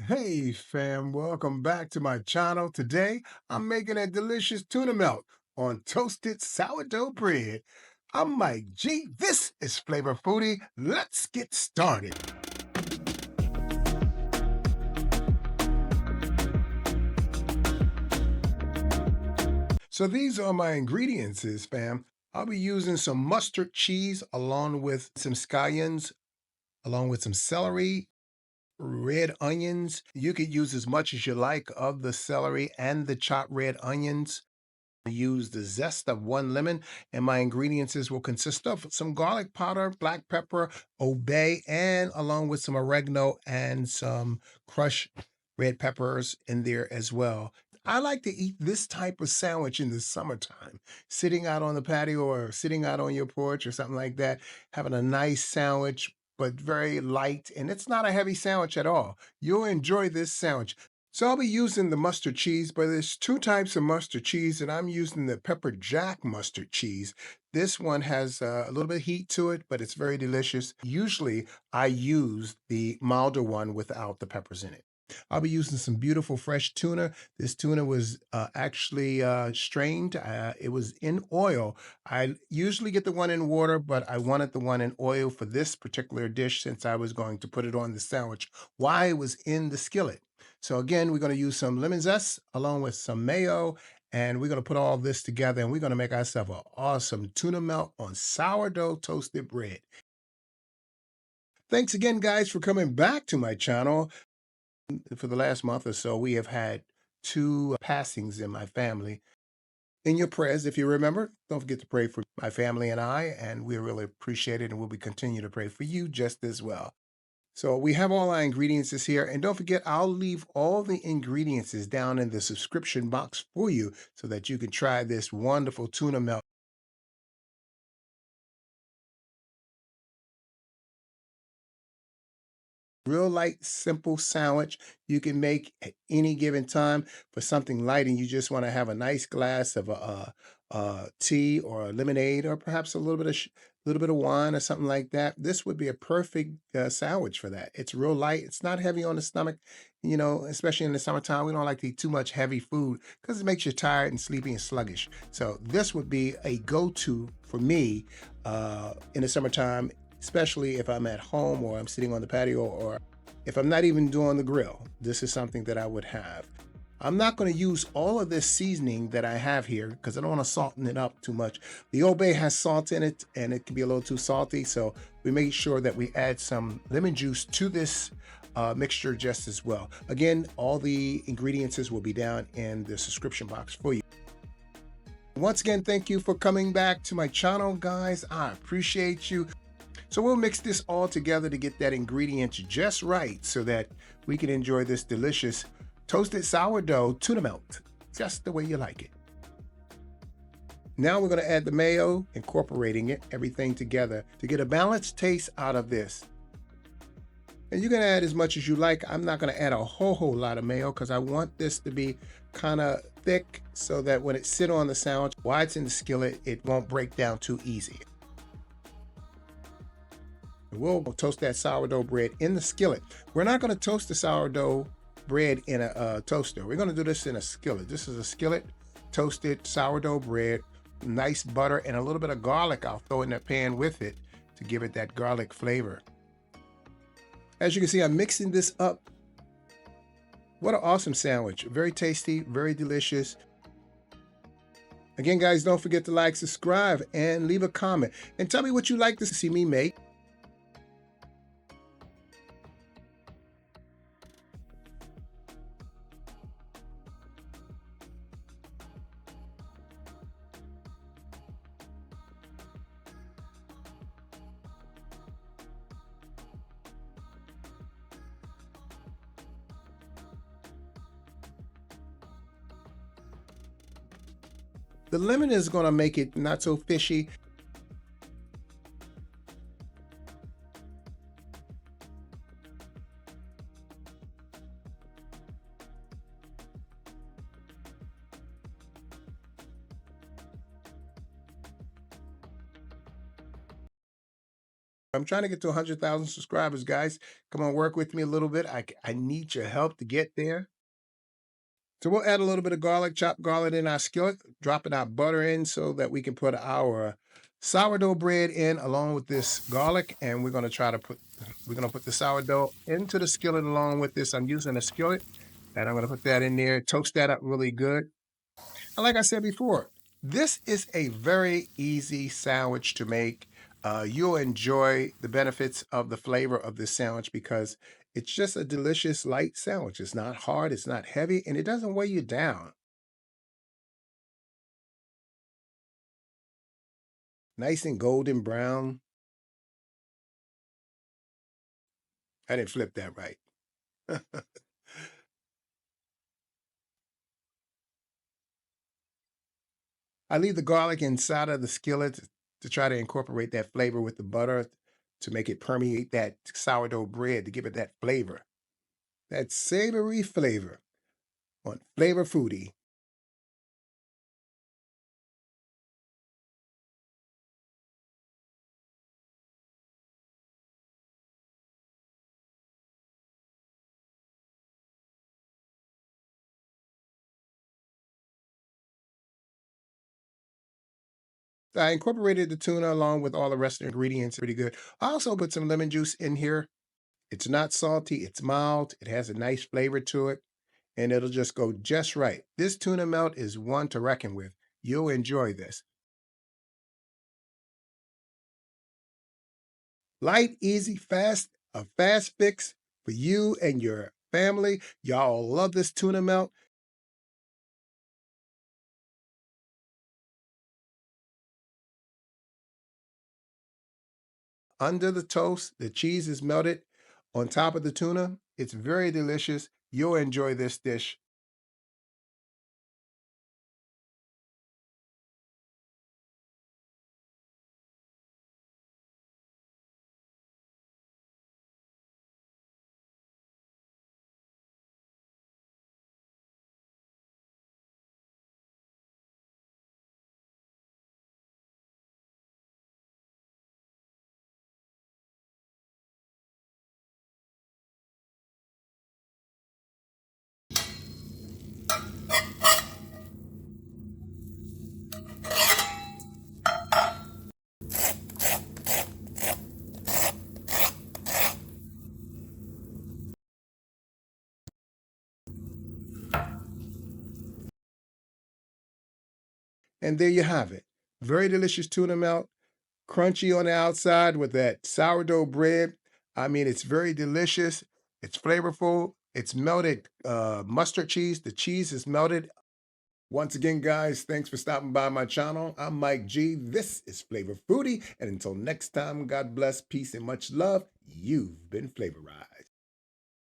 Hey fam, welcome back to my channel. Today I'm making a delicious tuna melt on toasted sourdough bread. I'm Mike G. This is Flava Foodie. Let's get started. So these are my ingredients, fam. I'll be using some mustard cheese along with some scallions, along with some celery, red onions. You could use as much as you like of the celery and the chopped red onions. Use the zest of one lemon, and my ingredients will consist of some garlic powder, black pepper, obey, and along with some oregano and some crushed red peppers in there as well. I like to eat this type of sandwich in the summertime, sitting out on the patio or sitting out on your porch or something like that, having a nice sandwich, but very light, and it's not a heavy sandwich at all. You'll enjoy this sandwich. So I'll be using the mustard cheese, but there's two types of mustard cheese, and I'm using the pepper jack mustard cheese. This one has a little bit of heat to it, but it's very delicious. Usually I use the milder one without the peppers in it. I'll be using some beautiful fresh tuna. This tuna was actually strained. It was in oil. I usually get the one in water, but I wanted the one in oil for this particular dish since I was going to put it on the sandwich while it was in the skillet. So again, we're going to use some lemon zest along with some mayo, and we're going to put all this together, and we're going to make ourselves an awesome tuna melt on sourdough toasted bread. Thanks again, guys, for coming back to my channel. For the last month or so, we have had two passings in my family. In your prayers, if you remember, don't forget to pray for my family and I, and we really appreciate it, and we'll be continue to pray for you just as well. So we have all our ingredients here. And don't forget, I'll leave all the ingredients down in the subscription box for you so that you can try this wonderful tuna melt. Real light, simple sandwich you can make at any given time for something light, and you just want to have a nice glass of tea or a lemonade, or perhaps a little bit of wine or something like that. This would be a perfect sandwich for that. It's real light. It's not heavy on the stomach, especially in the summertime. We don't like to eat too much heavy food because it makes you tired and sleepy and sluggish. So this would be a go-to for me in the summertime, especially if I'm at home or I'm sitting on the patio or if I'm not even doing the grill. This is something that I would have. I'm not going to use all of this seasoning that I have here because I don't want to salten it up too much. The Old Bay has salt in it and it can be a little too salty, so we make sure that we add some lemon juice to this mixture just as well. Again, all the ingredients will be down in the subscription box for you. Once again, thank you for coming back to my channel, guys. I appreciate you. So we'll mix this all together to get that ingredient just right so that we can enjoy this delicious toasted sourdough tuna melt, just the way you like it. Now we're going to add the mayo, incorporating it, everything together to get a balanced taste out of this. And you can add as much as you like. I'm not going to add a whole lot of mayo because I want this to be kind of thick so that when it sits on the sandwich, while it's in the skillet, it won't break down too easy. We'll toast that sourdough bread in the skillet. We're not going to toast the sourdough bread in a toaster. We're going to do this in a skillet. This is a skillet toasted sourdough bread, nice butter and a little bit of garlic I'll throw in the pan with it to give it that garlic flavor. As you can see, I'm mixing this up. What an awesome sandwich. Very tasty, very delicious. Again, guys, don't forget to like, subscribe, and leave a comment. And tell me what you'd like to see me make. The lemon is going to make it not so fishy. I'm trying to get to 100,000 subscribers, guys. Come on, work with me a little bit. I need your help to get there. So we'll add a little bit of garlic, chopped garlic in our skillet, dropping our butter in so that we can put our sourdough bread in along with this garlic. And we're going to put the sourdough into the skillet along with this. I'm using a skillet and I'm going to put that in there, toast that up really good. And like I said before, this is a very easy sandwich to make. You'll enjoy the benefits of the flavor of this sandwich because it's just a delicious light sandwich. It's not hard, it's not heavy, and it doesn't weigh you down. Nice and golden brown. I didn't flip that right. I leave the garlic inside of the skillet to try to incorporate that flavor with the butter to make it permeate that sourdough bread to give it that flavor, that savory flavor on Flava Foodie. I incorporated the tuna along with all the rest of the ingredients pretty good. I also put some lemon juice in here. It's not salty, it's mild, it has a nice flavor to it, and it'll just go just right. This tuna melt is one to reckon with. You'll enjoy this. Light, easy, fast, a fast fix for you and your family. Y'all love this tuna melt. Under the toast, the cheese is melted on top of the tuna. It's very delicious. You'll enjoy this dish. And there you have it. Very delicious tuna melt, crunchy on the outside with that sourdough bread. I mean, it's very delicious. It's flavorful. It's melted mustard cheese. The cheese is melted. Once again, guys, thanks for stopping by my channel. I'm Mike G. This is Flava Foodie. And until next time, God bless, peace, and much love. You've been flavorized.